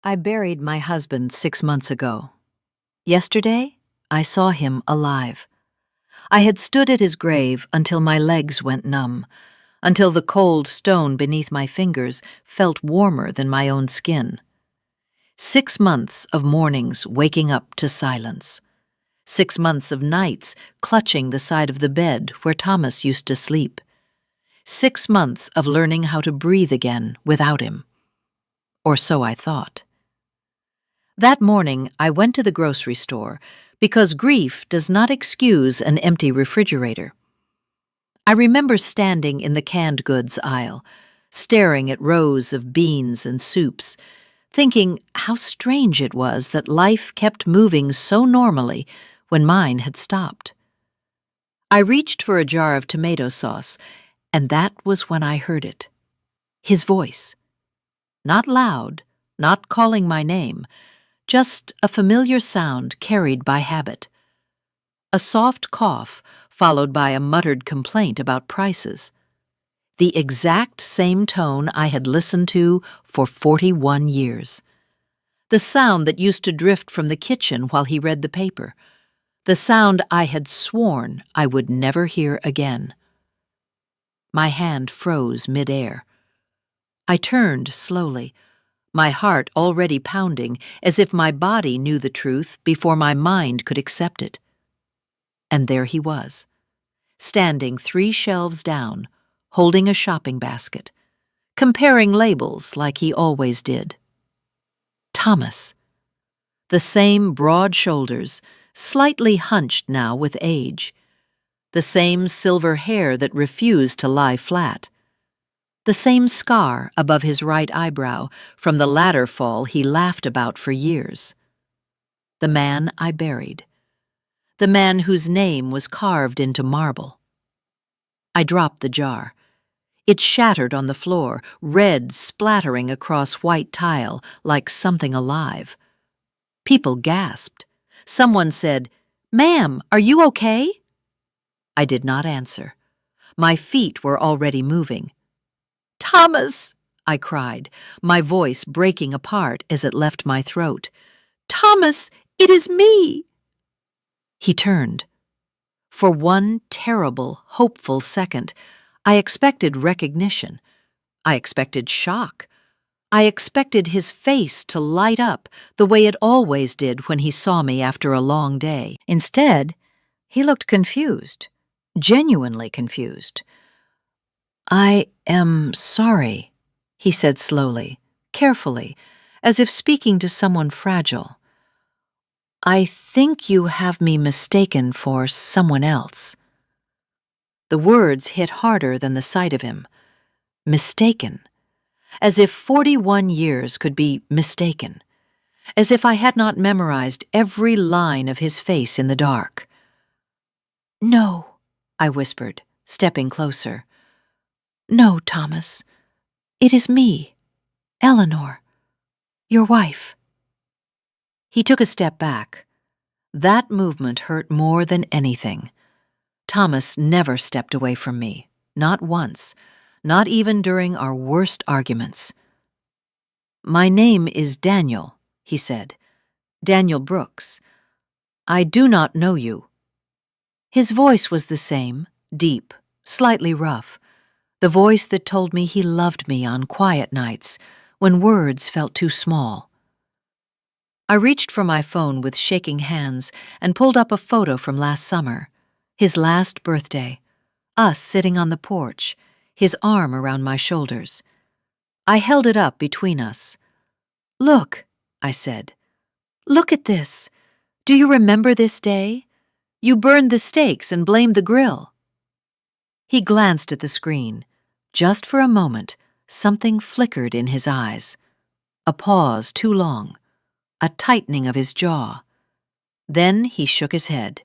I buried my husband 6 months ago. Yesterday, I saw him alive. I had stood at his grave until my legs went numb, until the cold stone beneath my fingers felt warmer than my own skin. 6 months of mornings waking up to silence. 6 months of nights clutching the side of the bed where Thomas used to sleep. 6 months of learning how to breathe again without him. Or so I thought. That morning, I went to the grocery store because grief does not excuse an empty refrigerator. I remember standing in the canned goods aisle, staring at rows of beans and soups, thinking how strange it was that life kept moving so normally when mine had stopped. I reached for a jar of tomato sauce, and that was when I heard it. His voice. Not loud, not calling my name, just a familiar sound carried by habit. A soft cough followed by a muttered complaint about prices. The exact same tone I had listened to for 41 years. The sound that used to drift from the kitchen while he read the paper. The sound I had sworn I would never hear again. My hand froze midair. I turned slowly, my heart already pounding as if my body knew the truth before my mind could accept it. And there he was, standing 3 shelves down, holding a shopping basket, comparing labels like he always did. Thomas. The same broad shoulders, slightly hunched now with age. The same silver hair that refused to lie flat. The same scar above his right eyebrow from the ladder fall he laughed about for years. The man I buried. The man whose name was carved into marble. I dropped the jar. It shattered on the floor, red splattering across white tile like something alive. People gasped. Someone said, "Ma'am, are you okay?" I did not answer. My feet were already moving. "Thomas!" I cried, my voice breaking apart as it left my throat. "Thomas, it is me!" He turned. For one terrible, hopeful second, I expected recognition. I expected shock. I expected his face to light up the way it always did when he saw me after a long day. Instead, he looked confused, genuinely confused. "I am sorry," he said slowly, carefully, as if speaking to someone fragile. "I think you have me mistaken for someone else." The words hit harder than the sight of him. Mistaken. As if 41 years could be mistaken. As if I had not memorized every line of his face in the dark. "No," I whispered, stepping closer. "No, Thomas. It is me, Eleanor, your wife." He took a step back. That movement hurt more than anything. Thomas never stepped away from me, not once, not even during our worst arguments. "My name is Daniel," he said. "Daniel Brooks. I do not know you." His voice was the same, deep, slightly rough, the voice that told me he loved me on quiet nights when words felt too small. I reached for my phone with shaking hands and pulled up a photo from last summer, his last birthday, us sitting on the porch, his arm around my shoulders. I held it up between us. "Look," I said. "Look at this. Do you remember this day? You burned the steaks and blamed the grill." He glanced at the screen. Just for a moment, something flickered in his eyes. A pause too long. A tightening of his jaw. Then he shook his head.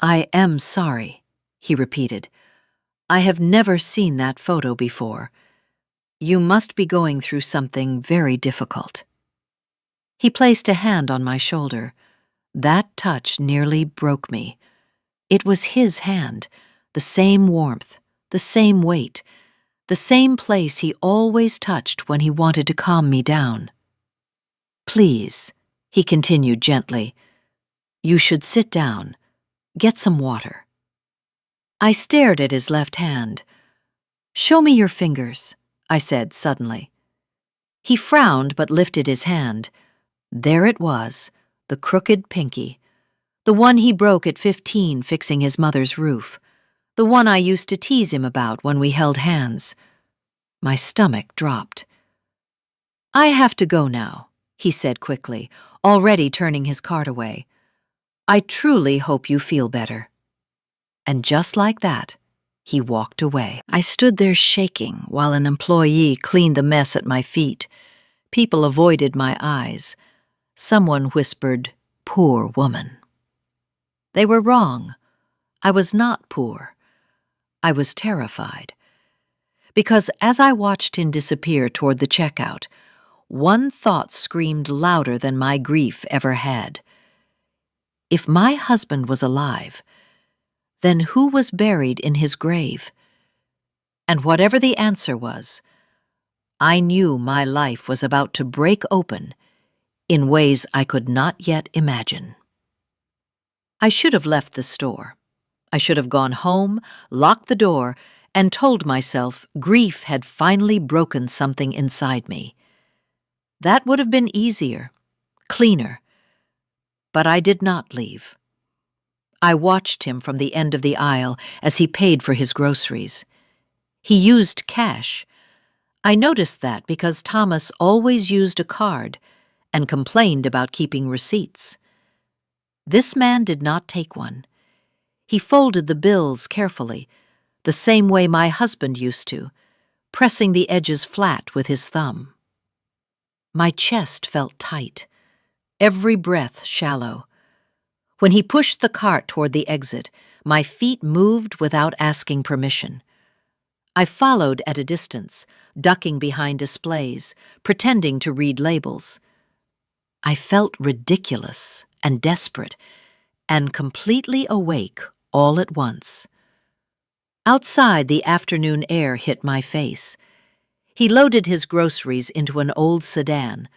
"I am sorry," he repeated. "I have never seen that photo before. You must be going through something very difficult." He placed a hand on my shoulder. That touch nearly broke me. It was his hand, the same warmth, the same weight, the same place he always touched when he wanted to calm me down. Please, he continued gently, you should sit down. Get some water. I stared at his left hand. Show me your fingers, I said suddenly. He frowned but lifted his hand. There it was, the crooked pinky. The one he broke at 15 fixing his mother's roof. The one I used to tease him about when we held hands. My stomach dropped. I have to go now, he said quickly, already turning his cart away. I truly hope you feel better. And just like that, he walked away. I stood there shaking while an employee cleaned the mess at my feet. People avoided my eyes. Someone whispered, "Poor woman." They were wrong. I was not poor. I was terrified. Because as I watched him disappear toward the checkout, one thought screamed louder than my grief ever had. If my husband was alive, then who was buried in his grave? And whatever the answer was, I knew my life was about to break open in ways I could not yet imagine. I should have left the store. I should have gone home, locked the door, and told myself grief had finally broken something inside me. That would have been easier, cleaner. But I did not leave. I watched him from the end of the aisle as he paid for his groceries. He used cash. I noticed that because Thomas always used a card and complained about keeping receipts. This man did not take one. He folded the bills carefully, the same way my husband used to, pressing the edges flat with his thumb. My chest felt tight, every breath shallow. When he pushed the cart toward the exit, my feet moved without asking permission. I followed at a distance, ducking behind displays, pretending to read labels. I felt ridiculous and desperate, and completely awake all at once. Outside, the afternoon air hit my face. He loaded his groceries into an old sedan,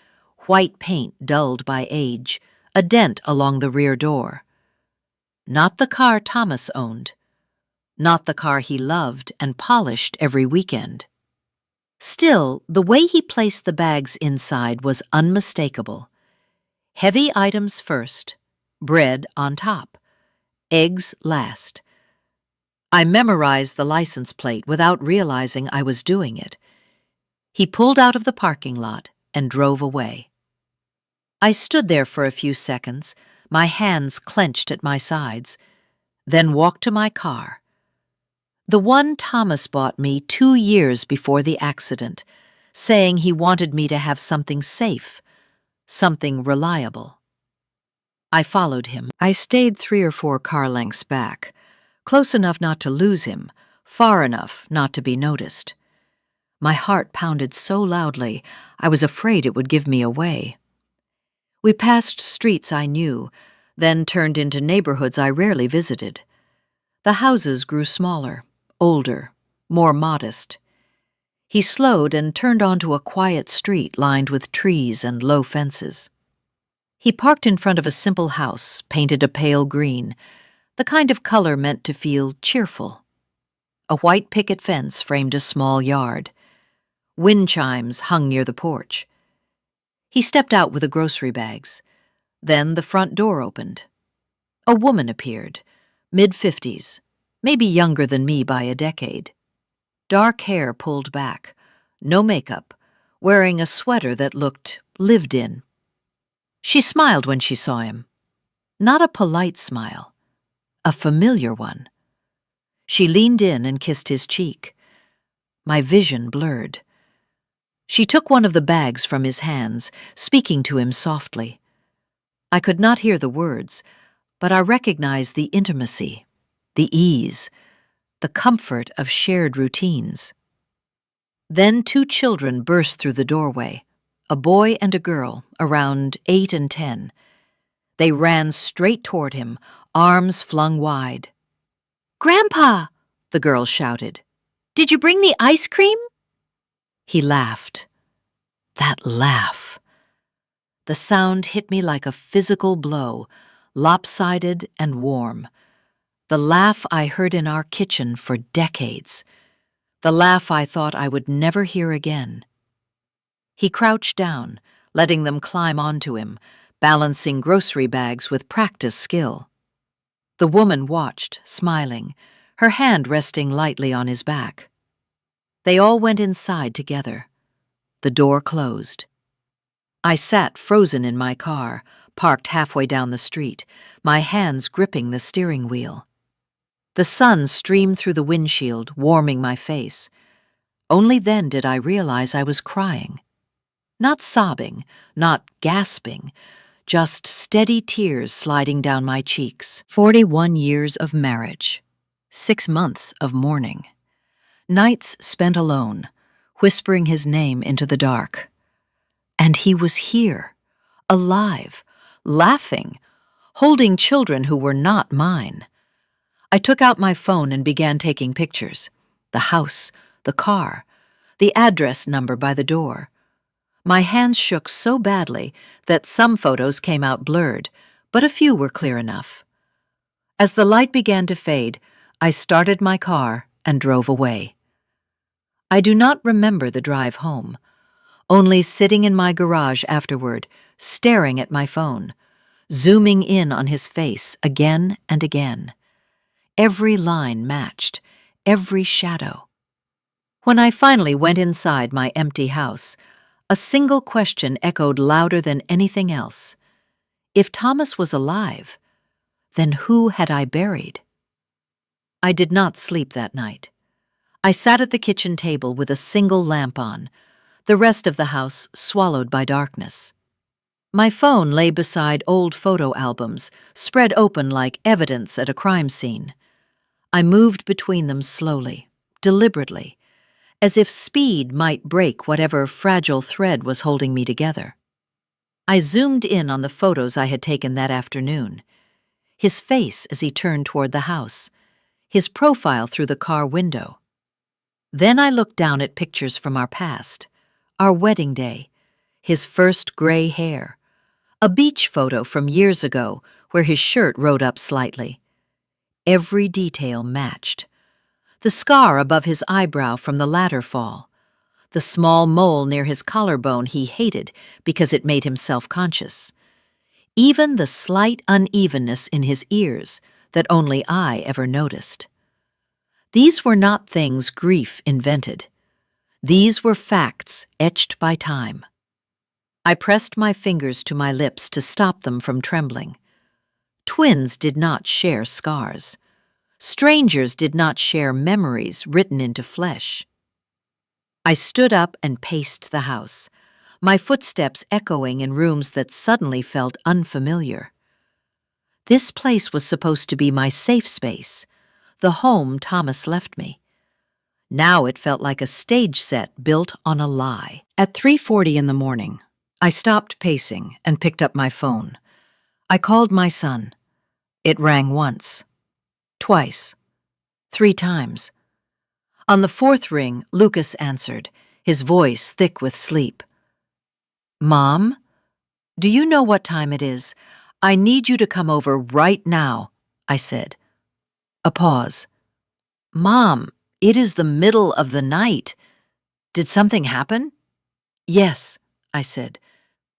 white paint dulled by age, a dent along the rear door. Not the car Thomas owned. Not the car he loved and polished every weekend. Still, the way he placed the bags inside was unmistakable. Heavy items first, bread on top, eggs last. I memorized the license plate without realizing I was doing it. He pulled out of the parking lot and drove away. I stood there for a few seconds, my hands clenched at my sides, then walked to my car. The one Thomas bought me 2 years before the accident, saying he wanted me to have something safe, something reliable. I followed him. I stayed 3 or 4 car lengths back, close enough not to lose him, far enough not to be noticed. My heart pounded so loudly, I was afraid it would give me away. We passed streets I knew, then turned into neighborhoods I rarely visited. The houses grew smaller, older, more modest. He slowed and turned onto a quiet street lined with trees and low fences. He parked in front of a simple house, painted a pale green, the kind of color meant to feel cheerful. A white picket fence framed a small yard. Wind chimes hung near the porch. He stepped out with the grocery bags. Then the front door opened. A woman appeared, mid-50s, maybe younger than me by a decade. Dark hair pulled back, no makeup, wearing a sweater that looked lived in. She smiled when she saw him. Not a polite smile, a familiar one. She leaned in and kissed his cheek. My vision blurred. She took one of the bags from his hands, speaking to him softly. I could not hear the words, but I recognized the intimacy, the ease, the comfort of shared routines. Then 2 children burst through the doorway, a boy and a girl, around 8 and 10. They ran straight toward him, arms flung wide. "Grandpa!" the girl shouted. "Did you bring the ice cream?" He laughed. That laugh. The sound hit me like a physical blow, lopsided and warm. The laugh I heard in our kitchen for decades. The laugh I thought I would never hear again. He crouched down, letting them climb onto him, balancing grocery bags with practiced skill. The woman watched, smiling, her hand resting lightly on his back. They all went inside together. The door closed. I sat frozen in my car, parked halfway down the street, my hands gripping the steering wheel. The sun streamed through the windshield, warming my face. Only then did I realize I was crying. Not sobbing, not gasping, just steady tears sliding down my cheeks. 41 years of marriage. 6 months of mourning. Nights spent alone, whispering his name into the dark. And he was here, alive, laughing, holding children who were not mine. I took out my phone and began taking pictures. The house, the car, the address number by the door. My hands shook so badly that some photos came out blurred, but a few were clear enough. As the light began to fade, I started my car and drove away. I do not remember the drive home, only sitting in my garage afterward, staring at my phone, zooming in on his face again and again. Every line matched, every shadow. When I finally went inside my empty house, a single question echoed louder than anything else. If Thomas was alive, then who had I buried? I did not sleep that night. I sat at the kitchen table with a single lamp on, the rest of the house swallowed by darkness. My phone lay beside old photo albums, spread open like evidence at a crime scene. I moved between them slowly, deliberately, as if speed might break whatever fragile thread was holding me together. I zoomed in on the photos I had taken that afternoon. His face as he turned toward the house, his profile through the car window. Then I looked down at pictures from our past, our wedding day, his first gray hair, a beach photo from years ago where his shirt rode up slightly. Every detail matched. The scar above his eyebrow from the ladder fall, the small mole near his collarbone he hated because it made him self-conscious, even the slight unevenness in his ears that only I ever noticed. These were not things grief invented. These were facts etched by time. I pressed my fingers to my lips to stop them from trembling. Twins did not share scars. Strangers did not share memories written into flesh. I stood up and paced the house, my footsteps echoing in rooms that suddenly felt unfamiliar. This place was supposed to be my safe space, the home Thomas left me. Now it felt like a stage set built on a lie. At 3:40 in the morning, I stopped pacing and picked up my phone. I called my son. It rang once, twice, 3 times. On the 4th ring, Lucas answered, his voice thick with sleep. "Mom, do you know what time it is? I need you to come over right now," I said. A pause. "Mom, it is the middle of the night. Did something happen?" "Yes," I said.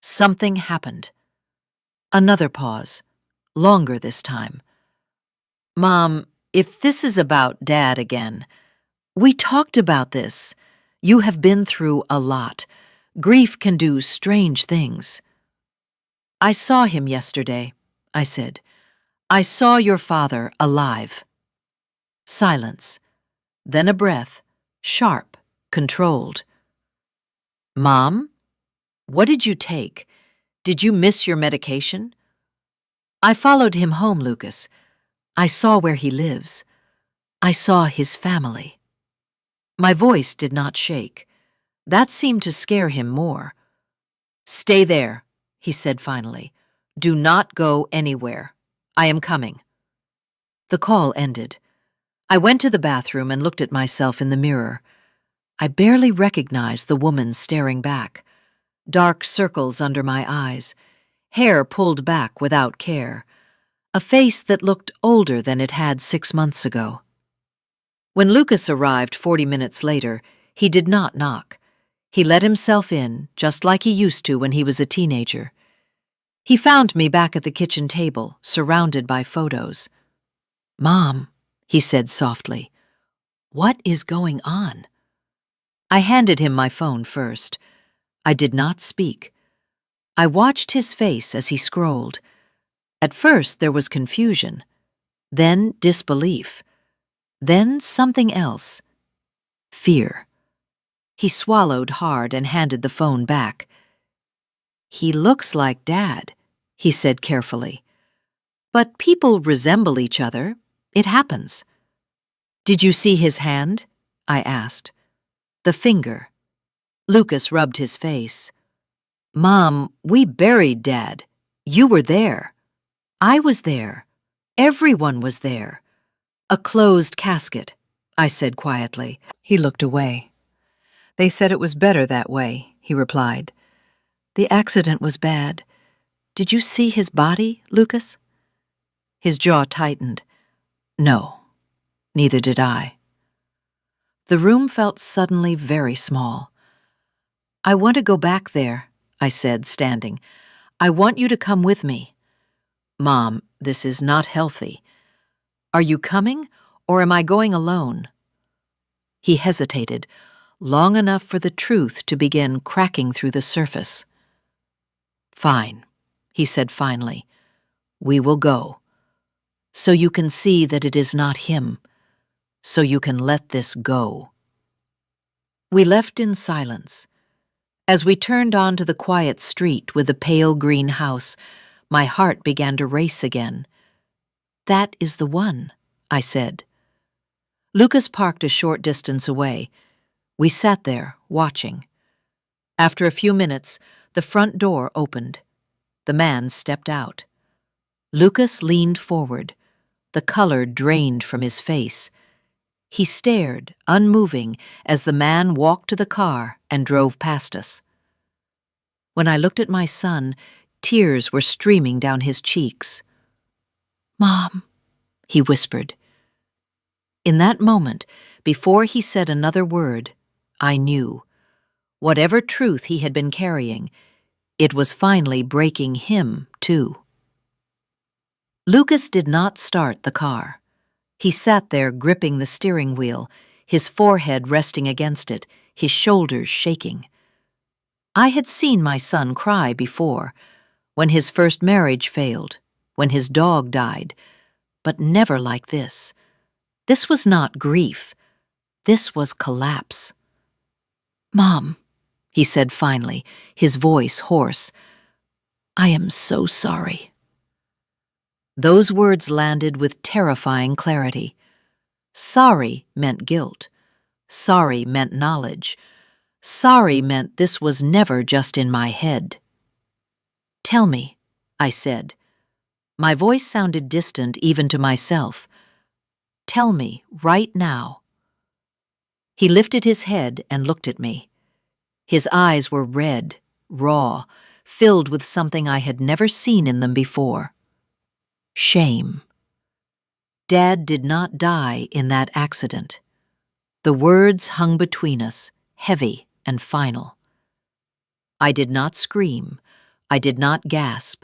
"Something happened." Another pause, longer this time. "Mom, if this is about Dad again, we talked about this. You have been through a lot. Grief can do strange things." "I saw him yesterday," I said. "I saw your father alive." Silence. Then a breath, sharp, controlled. "Mom, what did you take? Did you miss your medication?" "I followed him home, Lucas. I saw where he lives. I saw his family." My voice did not shake. That seemed to scare him more. "Stay there," he said finally. "Do not go anywhere. I am coming." The call ended. I went to the bathroom and looked at myself in the mirror. I barely recognized the woman staring back. dark circles under my eyes, hair pulled back without care, a face that looked older than it had 6 months ago. When Lucas arrived 40 minutes later, he did not knock. He let himself in, just like he used to when he was a teenager. He found me back at the kitchen table, surrounded by photos. "Mom," he said softly, "what is going on?" I handed him my phone first. I did not speak. I watched his face as he scrolled. At first there was confusion, then disbelief, then something else. Fear. He swallowed hard and handed the phone back. "He looks like Dad," he said carefully. "But people resemble each other. It happens." "Did you see his hand?" I asked. "The finger." Lucas rubbed his face. "Mom, we buried Dad. You were there. I was there. Everyone was there. A closed casket," I said quietly. He looked away. "They said it was better that way," he replied. "The accident was bad. Did you see his body, Lucas?" His jaw tightened. "No, neither did I." The room felt suddenly very small. "I want to go back there," I said, standing. "I want you to come with me." "Mom, this is not healthy. Are you coming, or am I going alone?" He hesitated, long enough for the truth to begin cracking through the surface. "Fine," he said finally. "We will go. So you can see that it is not him. So you can let this go." We left in silence. As we turned onto the quiet street with the pale green house, my heart began to race again. "That is the one," I said. Lucas parked a short distance away. We sat there, watching. After a few minutes, the front door opened. The man stepped out. Lucas leaned forward. The color drained from his face. He stared, unmoving, as the man walked to the car and drove past us. When I looked at my son, tears were streaming down his cheeks. "Mom," he whispered. In that moment, before he said another word, I knew. Whatever truth he had been carrying, it was finally breaking him, too. Lucas did not start the car. He sat there gripping the steering wheel, his forehead resting against it, his shoulders shaking. I had seen my son cry before, when his first marriage failed, when his dog died, but never like this. This was not grief. This was collapse. "Mom," he said finally, his voice hoarse, "I am so sorry." Those words landed with terrifying clarity. Sorry meant guilt. Sorry meant knowledge. Sorry meant this was never just in my head. "Tell me," I said. My voice sounded distant even to myself. "Tell me, right now." He lifted his head and looked at me. His eyes were red, raw, filled with something I had never seen in them before. Shame. Dad did not die in that accident. The words hung between us, heavy and final. I did not scream. I did not gasp.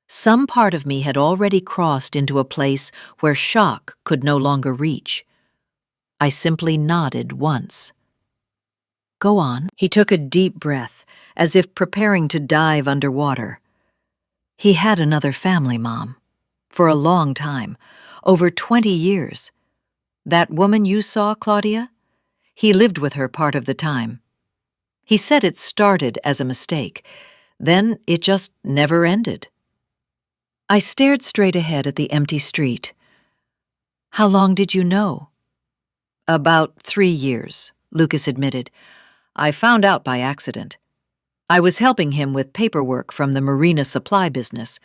Some part of me had already crossed into a place where shock could no longer reach. I simply nodded once. "Go on." He took a deep breath, as if preparing to dive underwater. "He had another family, Mom. For a long time, over 20 years. That woman you saw, Claudia? He lived with her part of the time. He said it started as a mistake, then it just never ended." I stared straight ahead at the empty street. "How long did you know?" "About 3 years," Lucas admitted. "I found out by accident. I was helping him with paperwork from the marina supply business.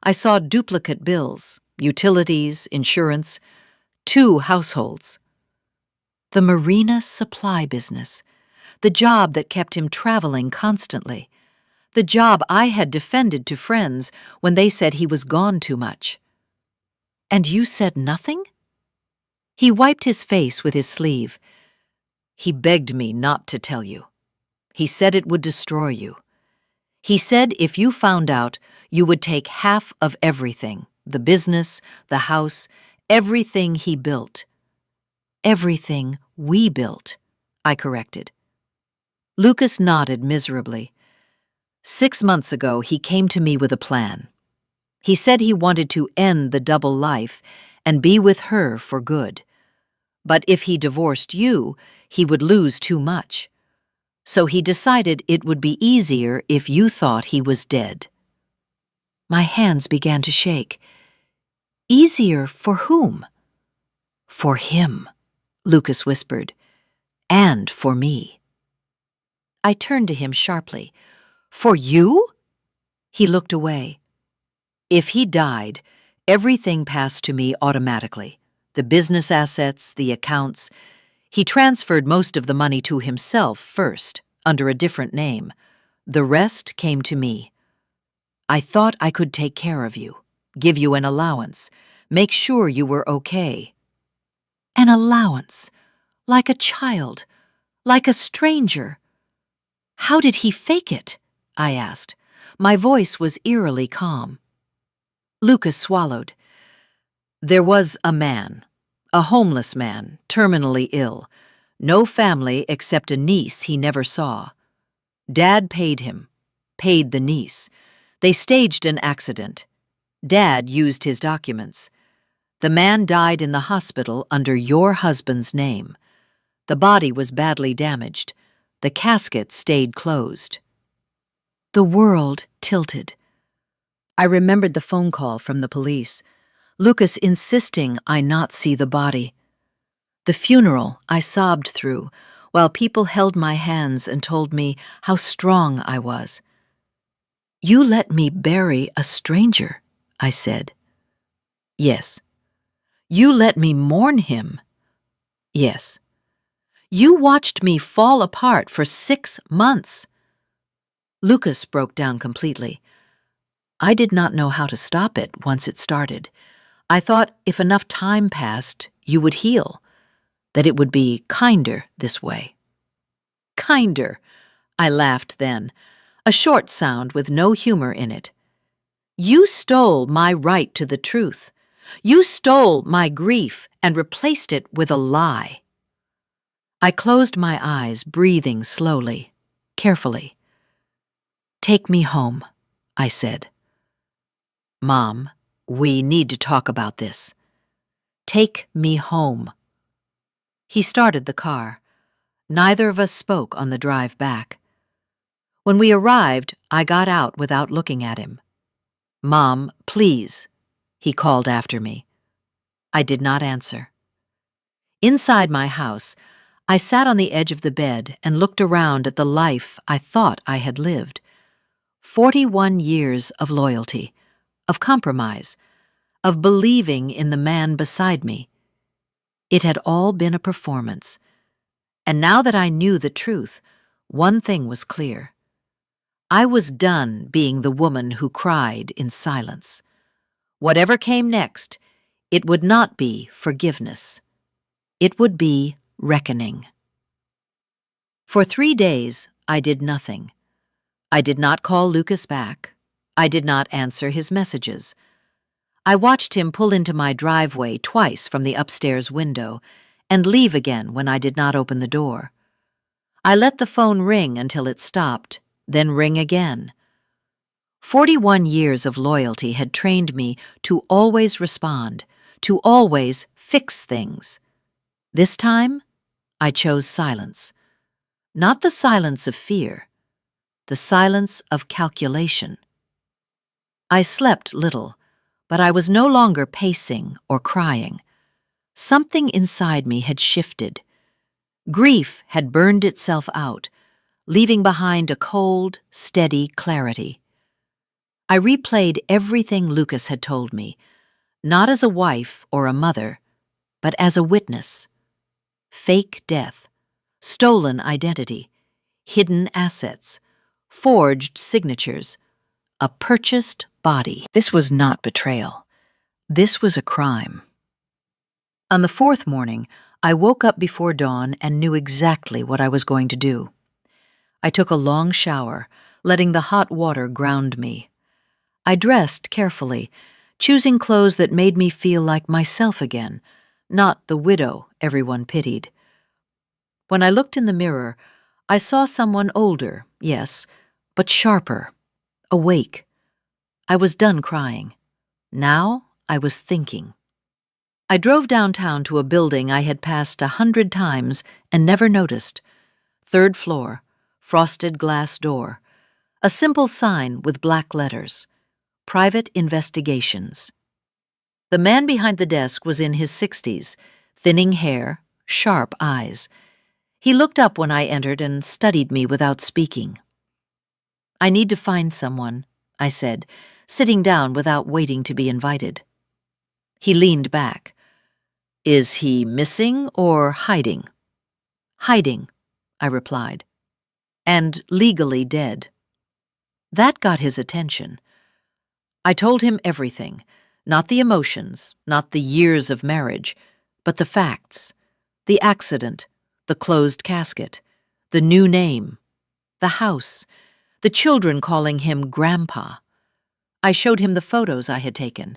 I saw duplicate bills, utilities, insurance, 2 households. The marina supply business, the job that kept him traveling constantly. The job I had defended to friends when they said he was gone too much. And you said nothing? He wiped his face with his sleeve. He begged me not to tell you. He said it would destroy you. He said if you found out, you would take half of everything, the business, the house, everything he built. Everything we built, I corrected. Lucas nodded miserably. 6 months ago, he came to me with a plan. He said he wanted to end the double life and be with her for good. But if he divorced you, he would lose too much. So he decided it would be easier if you thought he was dead. My hands began to shake. Easier for whom? For him, Lucas whispered, and for me. I turned to him sharply. For you? He looked away. If he died, everything passed to me automatically. The business assets, the accounts. He transferred most of the money to himself first, under a different name. The rest came to me. I thought I could take care of you, give you an allowance, make sure you were okay. An allowance, like a child, like a stranger. How did he fake it? I asked. My voice was eerily calm. Lucas swallowed. There was a man, a homeless man, terminally ill. No family except a niece he never saw. Dad paid him, paid the niece. They staged an accident. Dad used his documents. The man died in the hospital under your husband's name. The body was badly damaged. The casket stayed closed. The world tilted. I remembered the phone call from the police. Lucas insisting I not see the body. The funeral I sobbed through, while people held my hands and told me how strong I was. You let me bury a stranger, I said. Yes. You let me mourn him. Yes. You watched me fall apart for 6 months. Lucas broke down completely. I did not know how to stop it once it started. I thought if enough time passed, you would heal, that it would be kinder this way. Kinder, I laughed then, a short sound with no humor in it. You stole my right to the truth. You stole my grief and replaced it with a lie. I closed my eyes, breathing slowly, carefully. Take me home, I said. Mom, we need to talk about this. Take me home. He started the car. Neither of us spoke on the drive back. When we arrived, I got out without looking at him. Mom, please, he called after me. I did not answer. Inside my house, I sat on the edge of the bed and looked around at the life I thought I had lived. 41 years of loyalty, of compromise, of believing in the man beside me. It had all been a performance. And now that I knew the truth, one thing was clear. I was done being the woman who cried in silence. Whatever came next, it would not be forgiveness. It would be reckoning. For 3 days, I did nothing. I did not call Lucas back. I did not answer his messages. I watched him pull into my driveway twice from the upstairs window and leave again when I did not open the door. I let the phone ring until it stopped, then ring again. 41 years of loyalty had trained me to always respond, to always fix things. This time, I chose silence. Not the silence of fear, the silence of calculation. I slept little, but I was no longer pacing or crying. Something inside me had shifted. Grief had burned itself out, leaving behind a cold, steady clarity. I replayed everything Lucas had told me, not as a wife or a mother, but as a witness. Fake death, stolen identity, hidden assets, forged signatures, a purchased body. This was not betrayal. This was a crime. On the fourth morning, I woke up before dawn and knew exactly what I was going to do. I took a long shower, letting the hot water ground me. I dressed carefully, choosing clothes that made me feel like myself again, not the widow everyone pitied. When I looked in the mirror, I saw someone older, yes, but sharper, awake. I was done crying. Now I was thinking. I drove downtown to a building I had passed 100 times and never noticed. Third floor, frosted glass door, a simple sign with black letters. Private Investigations. The man behind the desk was in his 60s, thinning hair, sharp eyes. He looked up when I entered and studied me without speaking. "I need to find someone," I said, sitting down without waiting to be invited. He leaned back. "Is he missing or hiding?" "Hiding," I replied. "And legally dead." That got his attention. I told him everything, not the emotions, not the years of marriage, but the facts, the accident, the closed casket, the new name, the house, the children calling him Grandpa. I showed him the photos I had taken.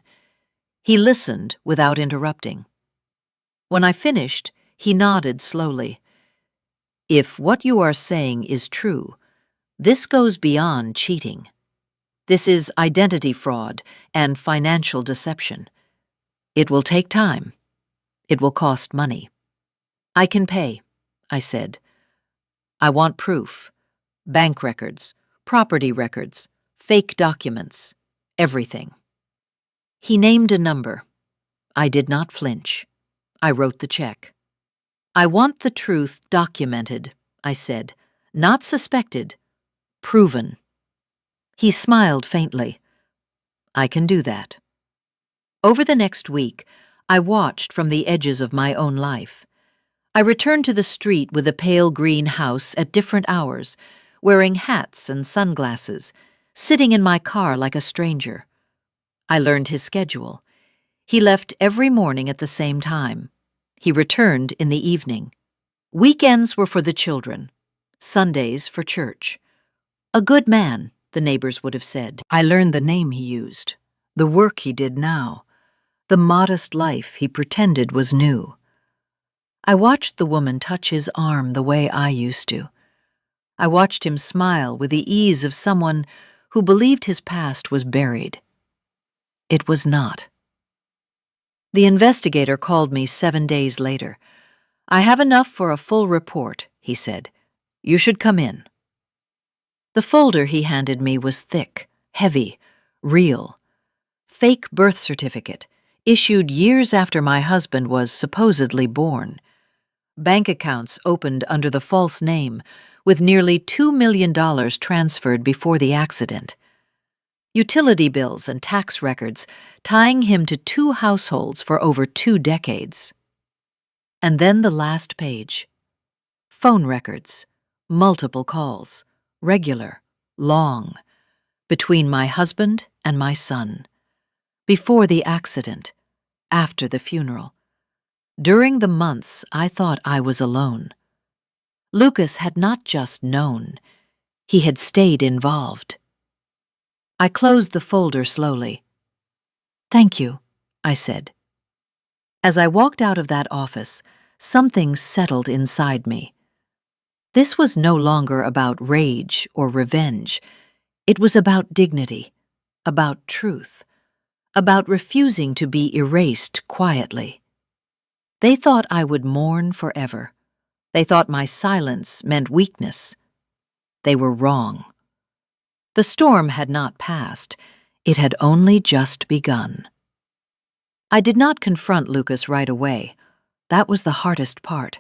He listened without interrupting. When I finished, he nodded slowly. "If what you are saying is true, this goes beyond cheating. This is identity fraud and financial deception. It will take time. It will cost money." "I can pay," I said. "I want proof. Bank records, property records, fake documents, everything." He named a number. I did not flinch. I wrote the check. "I want the truth documented," I said, "not suspected, proven." He smiled faintly. "I can do that." Over the next week, I watched from the edges of my own life. I returned to the street with a pale green house at different hours, wearing hats and sunglasses, sitting in my car like a stranger. I learned his schedule. He left every morning at the same time. He returned in the evening. Weekends were for the children, Sundays for church. A good man, the neighbors would have said. I learned the name he used, the work he did now, the modest life he pretended was new. I watched the woman touch his arm the way I used to. I watched him smile with the ease of someone who believed his past was buried. It was not. The investigator called me 7 days later. "I have enough for a full report," he said. "You should come in." The folder he handed me was thick, heavy, real. Fake birth certificate, issued years after my husband was supposedly born. Bank accounts opened under the false name, with nearly $2 million transferred before the accident. Utility bills and tax records tying him to 2 households for over 2 decades. And then the last page. Phone records, multiple calls, regular, long, between my husband and my son. Before the accident, after the funeral. During the months I thought I was alone. Lucas had not just known, he had stayed involved. I closed the folder slowly. "Thank you," I said. As I walked out of that office, something settled inside me. This was no longer about rage or revenge. It was about dignity, about truth, about refusing to be erased quietly. They thought I would mourn forever. They thought my silence meant weakness. They were wrong. The storm had not passed. It had only just begun. I did not confront Lucas right away. That was the hardest part.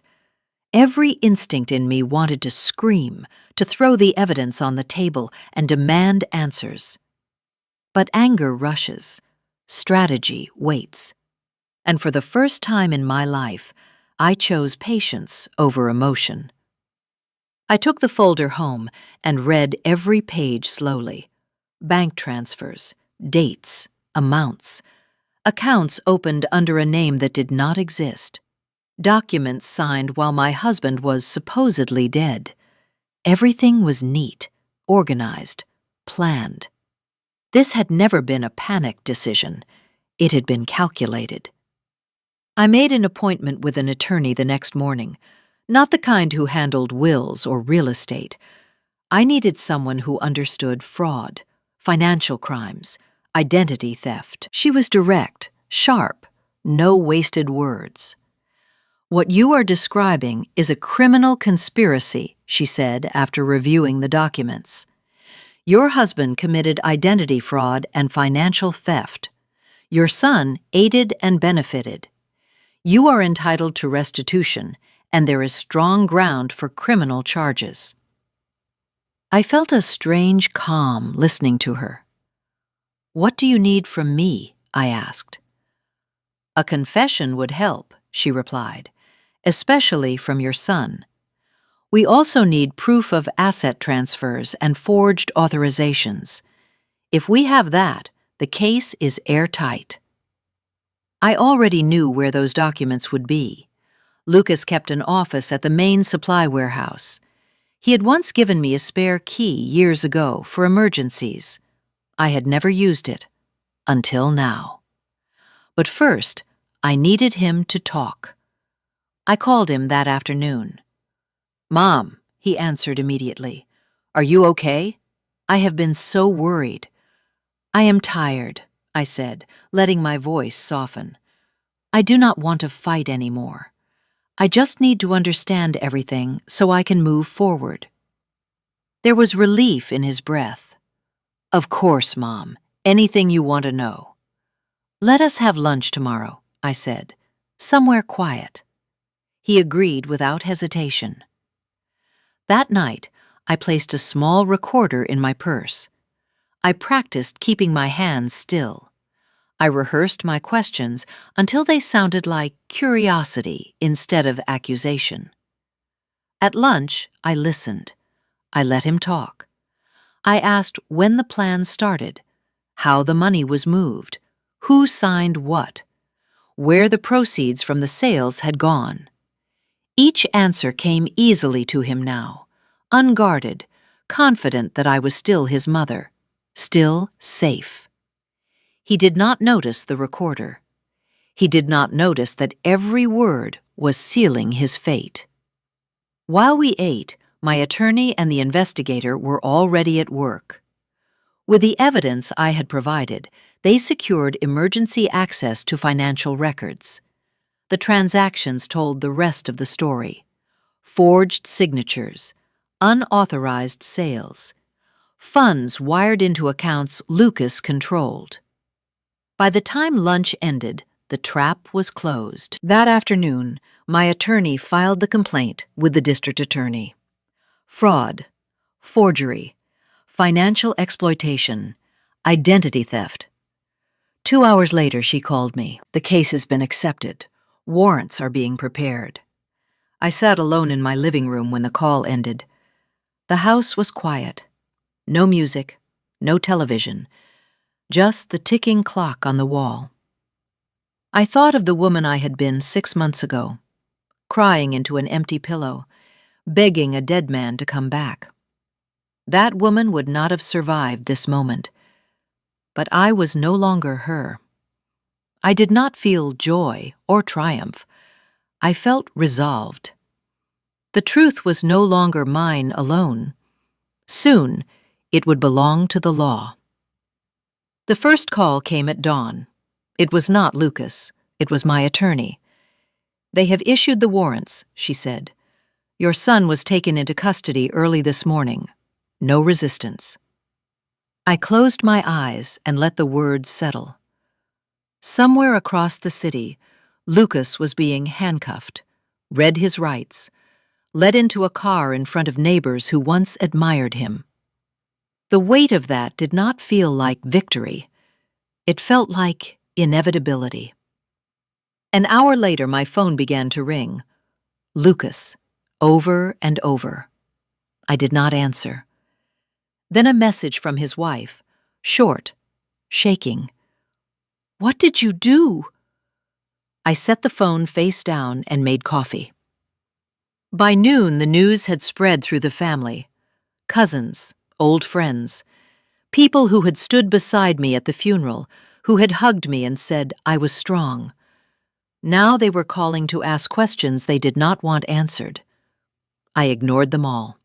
Every instinct in me wanted to scream, to throw the evidence on the table and demand answers. But anger rushes. Strategy waits. And for the first time in my life, I chose patience over emotion. I took the folder home and read every page slowly. Bank transfers, dates, amounts, accounts opened under a name that did not exist, documents signed while my husband was supposedly dead. Everything was neat, organized, planned. This had never been a panic decision. It had been calculated. I made an appointment with an attorney the next morning, not the kind who handled wills or real estate. I needed someone who understood fraud, financial crimes, identity theft. She was direct, sharp, no wasted words. "What you are describing is a criminal conspiracy," she said after reviewing the documents. "Your husband committed identity fraud and financial theft. Your son aided and benefited. You are entitled to restitution, and there is strong ground for criminal charges." I felt a strange calm listening to her. "What do you need from me?" I asked. "A confession would help," she replied, "especially from your son. We also need proof of asset transfers and forged authorizations. If we have that, the case is airtight." I already knew where those documents would be. Lucas kept an office at the main supply warehouse. He had once given me a spare key years ago for emergencies. I had never used it, until now. But first, I needed him to talk. I called him that afternoon. "Mom," he answered immediately. "Are you okay? I have been so worried." "I am tired," I said, letting my voice soften. "I do not want to fight anymore. I just need to understand everything so I can move forward." There was relief in his breath. "Of course, Mom. Anything you want to know." "Let us have lunch tomorrow," I said. "Somewhere quiet." He agreed without hesitation. That night, I placed a small recorder in my purse. I practiced keeping my hands still. I rehearsed my questions until they sounded like curiosity instead of accusation. At lunch, I listened. I let him talk. I asked when the plan started, how the money was moved, who signed what, where the proceeds from the sales had gone. Each answer came easily to him now, unguarded, confident that I was still his mother, still safe. He did not notice the recorder. He did not notice that every word was sealing his fate. While we ate, my attorney and the investigator were already at work. With the evidence I had provided, they secured emergency access to financial records. The transactions told the rest of the story. Forged signatures, unauthorized sales, funds wired into accounts Lucas controlled. By the time lunch ended, the trap was closed. That afternoon, my attorney filed the complaint with the district attorney. Fraud, forgery, financial exploitation, identity theft. 2 hours later, she called me. "The case has been accepted. Warrants are being prepared." I sat alone in my living room when the call ended. The house was quiet. No music, no television, just the ticking clock on the wall. I thought of the woman I had been 6 months ago, crying into an empty pillow, begging a dead man to come back. That woman would not have survived this moment. But I was no longer her. I did not feel joy or triumph. I felt resolved. The truth was no longer mine alone. Soon, it would belong to the law. The first call came at dawn. It was not Lucas. It was my attorney. "They have issued the warrants," she said. "Your son was taken into custody early this morning. No resistance." I closed my eyes and let the words settle. Somewhere across the city, Lucas was being handcuffed, read his rights, led into a car in front of neighbors who once admired him. The weight of that did not feel like victory. It felt like inevitability. An hour later, my phone began to ring. Lucas, over and over. I did not answer. Then a message from his wife, short, shaking. "What did you do?" I set the phone face down and made coffee. By noon, the news had spread through the family. Cousins, old friends, people who had stood beside me at the funeral, who had hugged me and said I was strong. Now they were calling to ask questions they did not want answered. I ignored them all.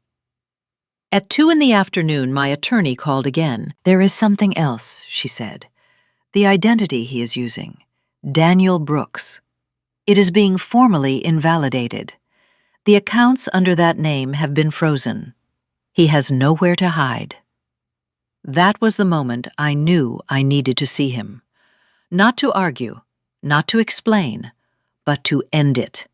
At 2 in the afternoon, my attorney called again. "There is something else," she said. "The identity he is using, Daniel Brooks. It is being formally invalidated. The accounts under that name have been frozen. He has nowhere to hide." That was the moment I knew I needed to see him. Not to argue, not to explain, but to end it.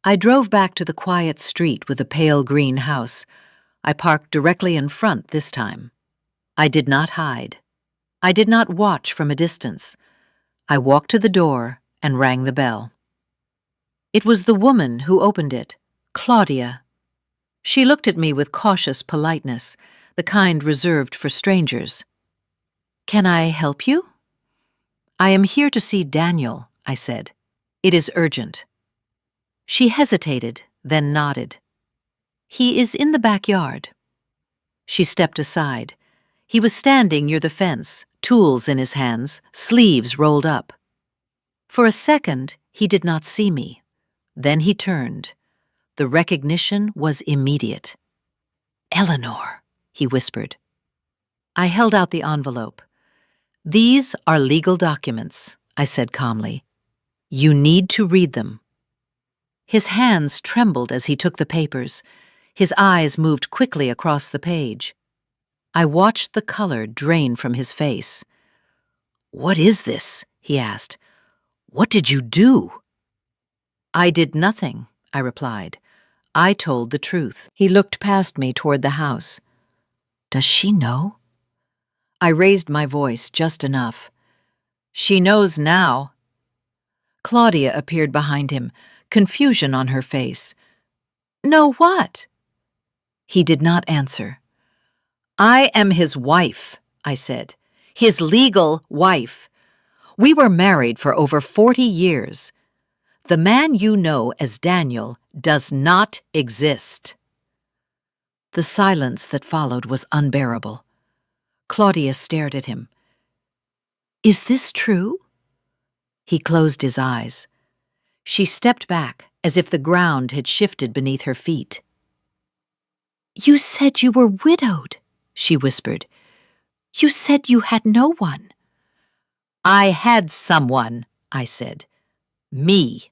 I drove back to the quiet street with the pale green house. I parked directly in front this time. I did not hide. I did not watch from a distance. I walked to the door and rang the bell. It was the woman who opened it, Claudia. She looked at me with cautious politeness, the kind reserved for strangers. "Can I help you?" "I am here to see Daniel," I said. "It is urgent." She hesitated, then nodded. "He is in the backyard." She stepped aside. He was standing near the fence, tools in his hands, sleeves rolled up. For a second, he did not see me. Then he turned. The recognition was immediate. "Eleanor," he whispered. I held out the envelope. "These are legal documents," I said calmly. "You need to read them." His hands trembled as he took the papers. His eyes moved quickly across the page. I watched the color drain from his face. "What is this?" he asked. "What did you do?" "I did nothing," I replied. "I told the truth." He looked past me toward the house. "Does she know?" I raised my voice just enough. "She knows now." Claudia appeared behind him, confusion on her face. "Know what?" He did not answer. "I am his wife," I said. "His legal wife. We were married for over 40 years. The man you know as Daniel does not exist." The silence that followed was unbearable. Claudia stared at him. "Is this true?" He closed his eyes. She stepped back, as if the ground had shifted beneath her feet. "You said you were widowed," she whispered. "You said you had no one." "I had someone," I said. "Me."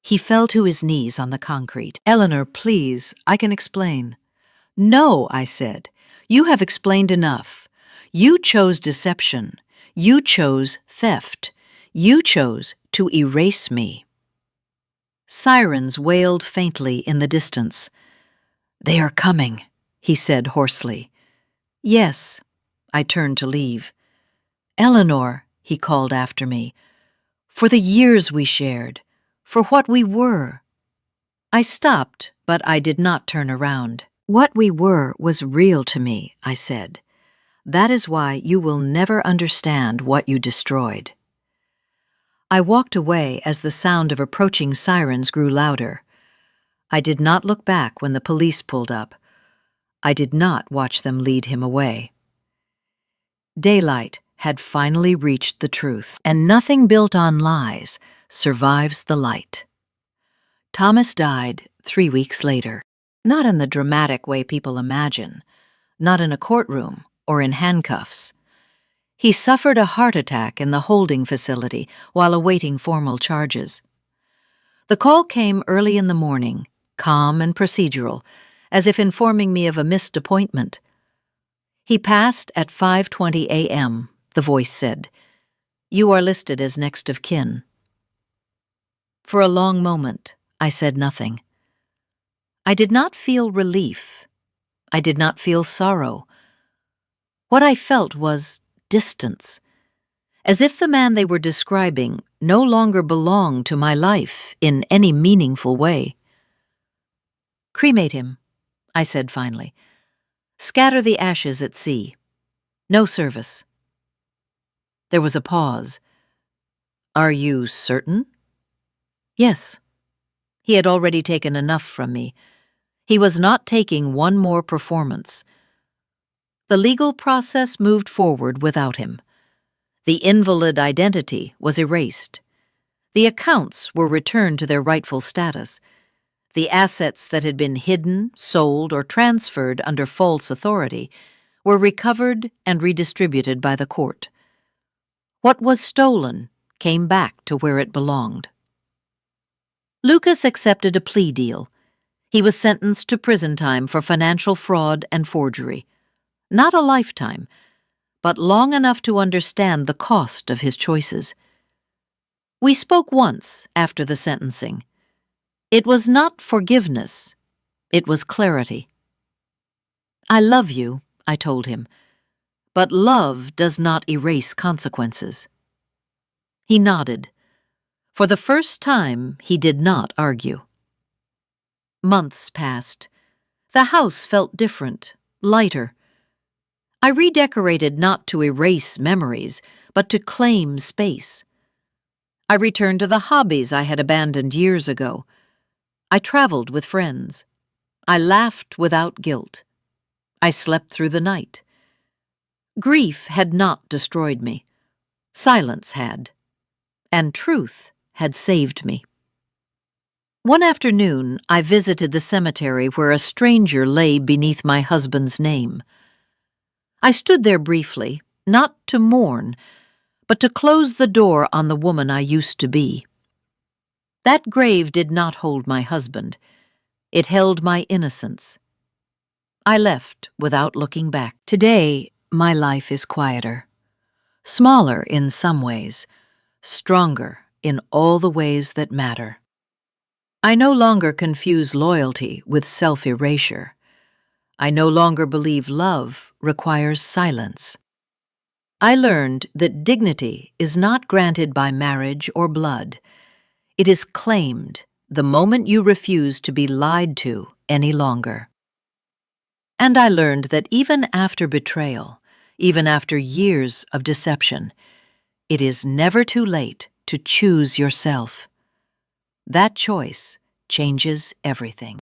He fell to his knees on the concrete. "Eleanor, please, I can explain." "No," I said. "You have explained enough. You chose deception. You chose theft. You chose to erase me." Sirens wailed faintly in the distance. "They are coming," he said hoarsely. "Yes." I turned to leave. "Eleanor," he called after me, "for the years we shared, for what we were." I stopped, but I did not turn around. "What we were was real to me," I said. "That is why you will never understand what you destroyed." I walked away as the sound of approaching sirens grew louder. I did not look back when the police pulled up. I did not watch them lead him away. Daylight had finally reached the truth, and nothing built on lies survives the light. Thomas died 3 weeks later, not in the dramatic way people imagine, not in a courtroom or in handcuffs. He suffered a heart attack in the holding facility while awaiting formal charges. The call came early in the morning, calm and procedural, as if informing me of a missed appointment. "He passed at 5:20 a.m., the voice said. "You are listed as next of kin." For a long moment, I said nothing. I did not feel relief. I did not feel sorrow. What I felt was distance, as if the man they were describing no longer belonged to my life in any meaningful way. "Cremate him," I said finally. Scatter the ashes at sea. No service. There was a pause. Are you certain? Yes. He had already taken enough from me. He was not taking one more performance. The legal process moved forward without him. The invalid identity was erased. The accounts were returned to their rightful status. The assets that had been hidden, sold, or transferred under false authority were recovered and redistributed by the court. What was stolen came back to where it belonged. Lucas accepted a plea deal. He was sentenced to prison time for financial fraud and forgery. Not a lifetime, but long enough to understand the cost of his choices. We spoke once after the sentencing. It was not forgiveness, it was clarity. I love you, I told him, but love does not erase consequences. He nodded. For the first time, he did not argue. Months passed. The house felt different, lighter. I redecorated not to erase memories, but to claim space. I returned to the hobbies I had abandoned years ago. I traveled with friends. I laughed without guilt. I slept through the night. Grief had not destroyed me. Silence had. And truth had saved me. One afternoon, I visited the cemetery where a stranger lay beneath my husband's name. I stood there briefly, not to mourn, but to close the door on the woman I used to be. That grave did not hold my husband. It held my innocence. I left without looking back. Today, my life is quieter. Smaller in some ways, stronger in all the ways that matter. I no longer confuse loyalty with self-erasure. I no longer believe love requires silence. I learned that dignity is not granted by marriage or blood. It is claimed the moment you refuse to be lied to any longer. And I learned that even after betrayal, even after years of deception, it is never too late to choose yourself. That choice changes everything.